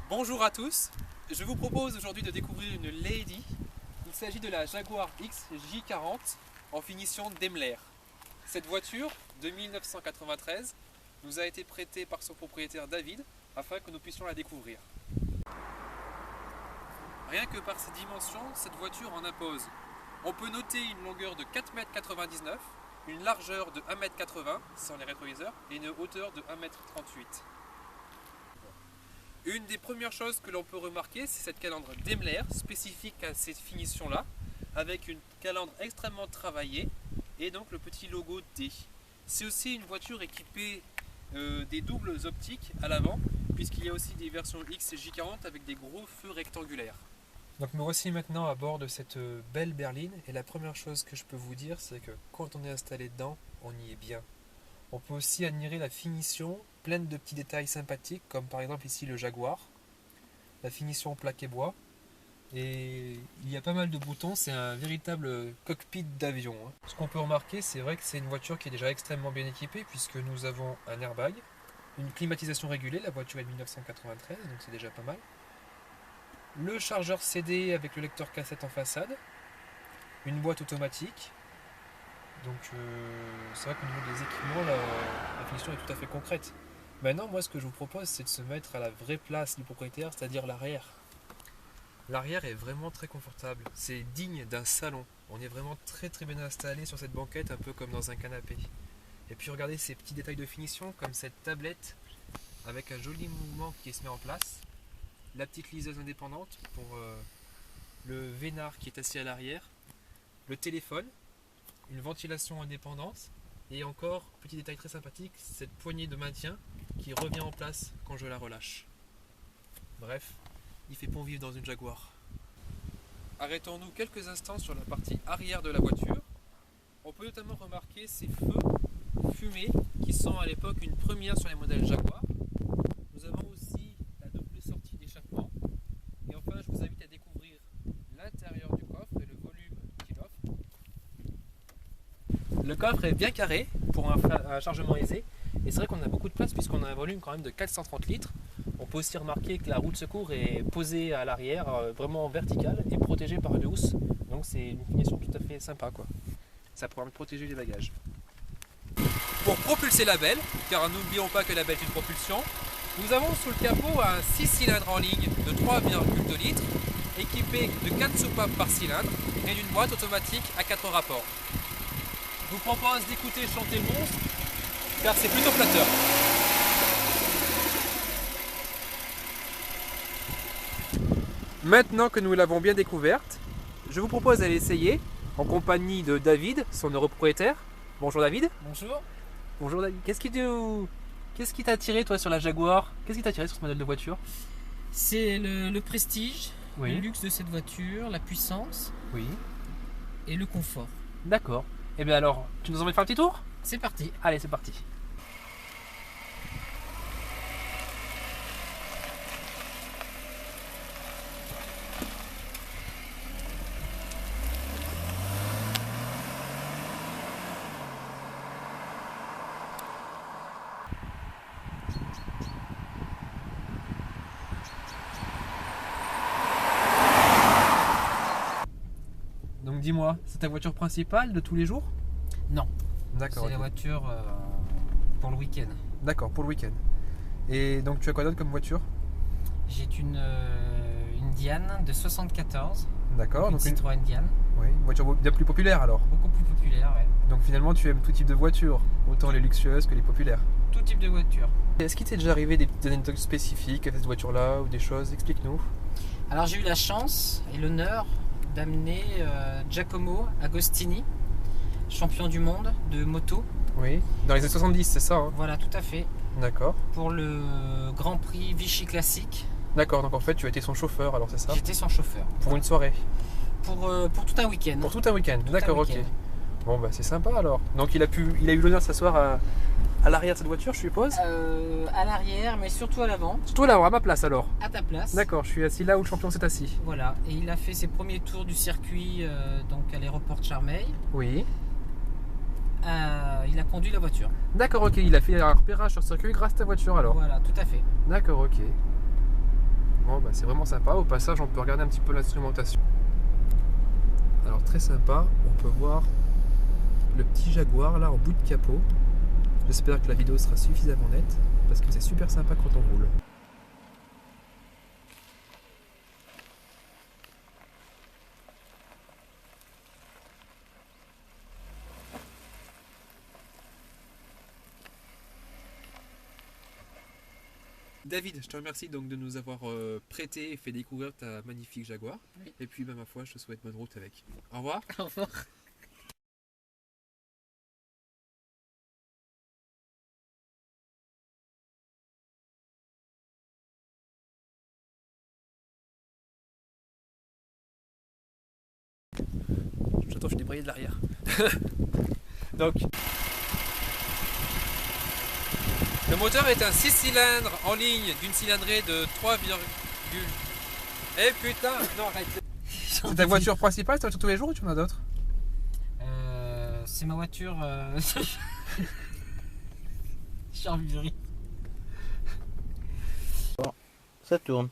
Bonjour à tous, je vous propose aujourd'hui de découvrir une Lady. Il s'agit de la Jaguar X J40 en finition Daimler. Cette voiture de 1993 nous a été prêtée par son propriétaire David afin que nous puissions la découvrir. Rien que par ses dimensions, cette voiture en impose. On peut noter une longueur de 4,99 m, une largeur de 1,80 m sans les rétroviseurs et une hauteur de 1,38 m. Une des premières choses que l'on peut remarquer, c'est cette calandre Daimler spécifique à cette finition-là, avec une calandre extrêmement travaillée et donc le petit logo D. C'est aussi une voiture équipée des doubles optiques à l'avant, puisqu'il y a aussi des versions X et J40 avec des gros feux rectangulaires. Donc me voici maintenant à bord de cette belle berline, et la première chose que je peux vous dire, c'est que quand on est installé dedans, on y est bien. On peut aussi admirer la finition, pleine de petits détails sympathiques, comme par exemple ici le Jaguar, la finition plaqué bois, et il y a pas mal de boutons, c'est un véritable cockpit d'avion. Ce qu'on peut remarquer, c'est vrai que c'est une voiture qui est déjà extrêmement bien équipée, puisque nous avons un airbag, une climatisation régulée, la voiture est de 1993, donc c'est déjà pas mal, le chargeur CD avec le lecteur cassette en façade, une boîte automatique. Donc c'est vrai qu'au niveau des équipements, la finition est tout à fait concrète. Maintenant, moi ce que je vous propose, c'est de se mettre à la vraie place du propriétaire, c'est-à-dire l'arrière. L'arrière est vraiment très confortable, c'est digne d'un salon. On est vraiment très bien installé sur cette banquette, un peu comme dans un canapé. Et puis regardez ces petits détails de finition, comme cette tablette avec un joli mouvement qui se met en place. La petite liseuse indépendante pour le vénard qui est assis à l'arrière. Le téléphone. Une ventilation indépendante et encore, petit détail très sympathique, cette poignée de maintien qui revient en place quand je la relâche. Bref, il fait bon vivre dans une Jaguar. Arrêtons-nous quelques instants sur la partie arrière de la voiture. On peut notamment remarquer ces feux fumés qui sont à l'époque une première sur les modèles Jaguar. Nous avons aussi la double sortie d'échappement. Et enfin, je vous invite à découvrir l'intérieur du coffre et le volume qu'il offre. Le coffre est bien carré pour un chargement aisé, et c'est vrai qu'on a beaucoup de place puisqu'on a un volume quand même de 430 litres. On peut aussi remarquer que la roue de secours est posée à l'arrière, vraiment verticale et protégée par une housse, donc c'est une finition tout à fait sympa quoi. Ça pourra protéger les bagages. Pour propulser la belle, car n'oublions pas que la belle est une propulsion, nous avons sous le capot un 6 cylindres en ligne de 3,2 litres, équipé de 4 soupapes par cylindre et d'une boîte automatique à 4 rapports. Je vous propose d'écouter chanter le monstre, car c'est plutôt flatteur. Maintenant que nous l'avons bien découverte, je vous propose d'aller essayer en compagnie de David, son propriétaire. Bonjour David. Bonjour. Bonjour David. Qu'est-ce qui t'a attiré toi sur la Jaguar? Qu'est-ce qui t'a attiré sur ce modèle de voiture? C'est le prestige, Oui. le luxe de cette voiture, la puissance Oui. et le confort. D'accord. Et bien alors, tu nous emmènes faire un petit tour? C'est parti. Allez, c'est parti. Donc dis-moi, c'est ta voiture principale de tous les jours? Non, D'accord. c'est la voiture pour le week-end. D'accord, pour le week-end. Et donc tu as quoi d'autre comme voiture? J'ai une Diane de 74. D'accord, Une donc Citroën Diane. oui, une voiture bien plus populaire alors. Beaucoup plus populaire, ouais. Donc finalement tu aimes tout type de voiture, autant les luxueuses que les populaires. Tout type de voiture. Est-ce qu'il t'est déjà arrivé des anecdotes spécifiques à cette voiture-là ou des choses? Explique-nous. Alors j'ai eu la chance et l'honneur d'amener Giacomo Agostini, champion du monde de moto. Oui, dans les années 70, c'est ça hein? Voilà, tout à fait. D'accord. Pour le Grand Prix Vichy Classique. D'accord, donc en fait tu as été son chauffeur alors c'est ça? J'étais son chauffeur. Pour une soirée? Pour tout un week-end. Pour tout un week-end, Tout d'accord, un ok. week-end. Bon bah c'est sympa alors. Donc il a eu l'honneur de s'asseoir à l'arrière de cette voiture je suppose? À l'arrière, mais surtout à l'avant, Surtout là, à ma place alors. à ta place. D'accord, je suis assis là où le champion s'est assis. Voilà, et il a fait ses premiers tours du circuit donc à l'aéroport de Charmeil. Oui. Il a conduit la voiture. D'accord, ok, il a fait un repérage sur circuit grâce à ta voiture alors. Voilà, tout à fait. D'accord, ok. bah, c'est vraiment sympa. Au passage, on peut regarder un petit peu l'instrumentation. Alors très sympa, on peut voir le petit Jaguar là en bout de capot. J'espère que la vidéo sera suffisamment nette parce que c'est super sympa quand on roule. David, je te remercie donc de nous avoir prêté et fait découvrir ta magnifique Jaguar. Oui. Et puis, bah, ma foi, je te souhaite bonne route avec. Au revoir. Au revoir. J'attends, je suis débrayé de l'arrière. Donc, le moteur est un 6 cylindres en ligne d'une cylindrée de 3, eh putain, non arrête. C'est ta voiture principale, c'est ta voiture tous les jours ou tu en as d'autres? C'est ma voiture. Charles. Ça tourne.